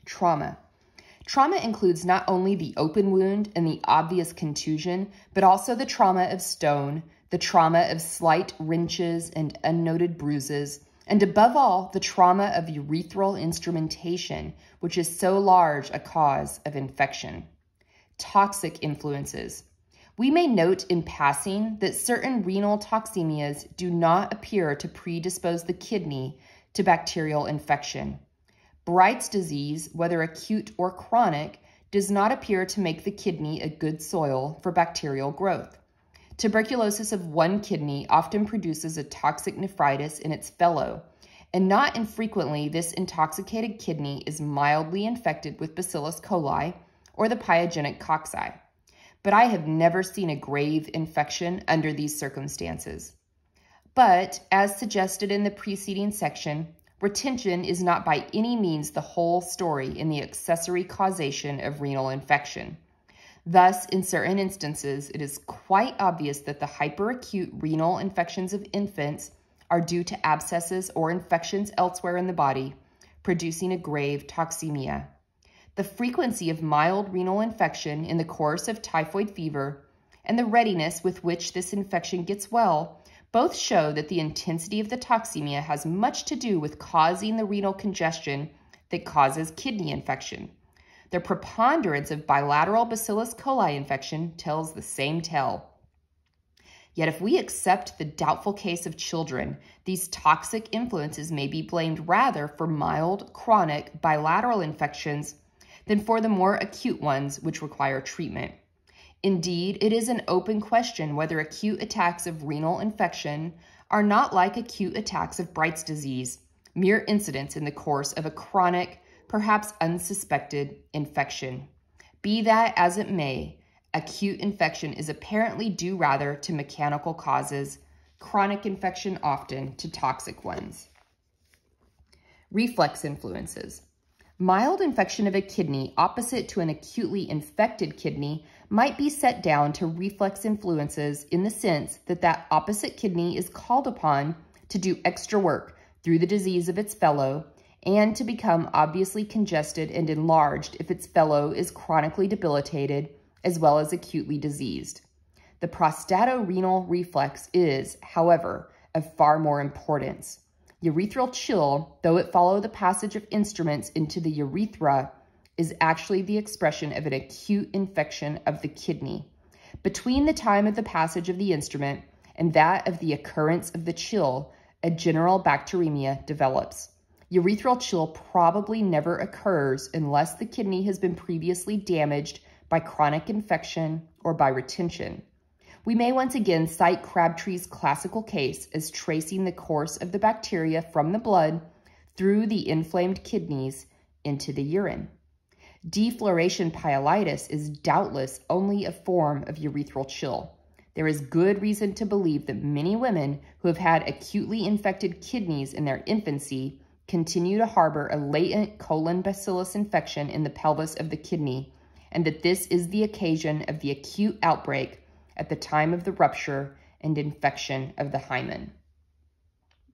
trauma. Trauma includes not only the open wound and the obvious contusion, but also the trauma of stone, the trauma of slight wrenches and unnoted bruises, and above all, the trauma of urethral instrumentation, which is so large a cause of infection. Toxic influences. We may note in passing that certain renal toxemias do not appear to predispose the kidney to bacterial infection. Bright's disease, whether acute or chronic, does not appear to make the kidney a good soil for bacterial growth. Tuberculosis of one kidney often produces a toxic nephritis in its fellow, and not infrequently this intoxicated kidney is mildly infected with Bacillus coli or the pyogenic cocci. But I have never seen a grave infection under these circumstances. But, as suggested in the preceding section, retention is not by any means the whole story in the accessory causation of renal infection. Thus, in certain instances, it is quite obvious that the hyperacute renal infections of infants are due to abscesses or infections elsewhere in the body, producing a grave toxemia. The frequency of mild renal infection in the course of typhoid fever and the readiness with which this infection gets well both show that the intensity of the toxemia has much to do with causing the renal congestion that causes kidney infection. The preponderance of bilateral Bacillus coli infection tells the same tale. Yet if we accept the doubtful case of children, these toxic influences may be blamed rather for mild, chronic, bilateral infections than for the more acute ones which require treatment. Indeed, it is an open question whether acute attacks of renal infection are not like acute attacks of Bright's disease, mere incidents in the course of a chronic, perhaps unsuspected infection. Be that as it may, acute infection is apparently due rather to mechanical causes, chronic infection often to toxic ones. Reflex influences. Mild infection of a kidney opposite to an acutely infected kidney might be set down to reflex influences in the sense that that opposite kidney is called upon to do extra work through the disease of its fellow and to become obviously congested and enlarged if its fellow is chronically debilitated as well as acutely diseased. The prostatorenal reflex is, however, of far more importance. Urethral chill, though it follow the passage of instruments into the urethra, is actually the expression of an acute infection of the kidney. Between the time of the passage of the instrument and that of the occurrence of the chill, a general bacteremia develops. Urethral chill probably never occurs unless the kidney has been previously damaged by chronic infection or by retention. We may once again cite Crabtree's classical case as tracing the course of the bacteria from the blood through the inflamed kidneys into the urine. Defloration pyelitis is doubtless only a form of urethral chill. There is good reason to believe that many women who have had acutely infected kidneys in their infancy continue to harbor a latent colon bacillus infection in the pelvis of the kidney, and that this is the occasion of the acute outbreak at the time of the rupture and infection of the hymen.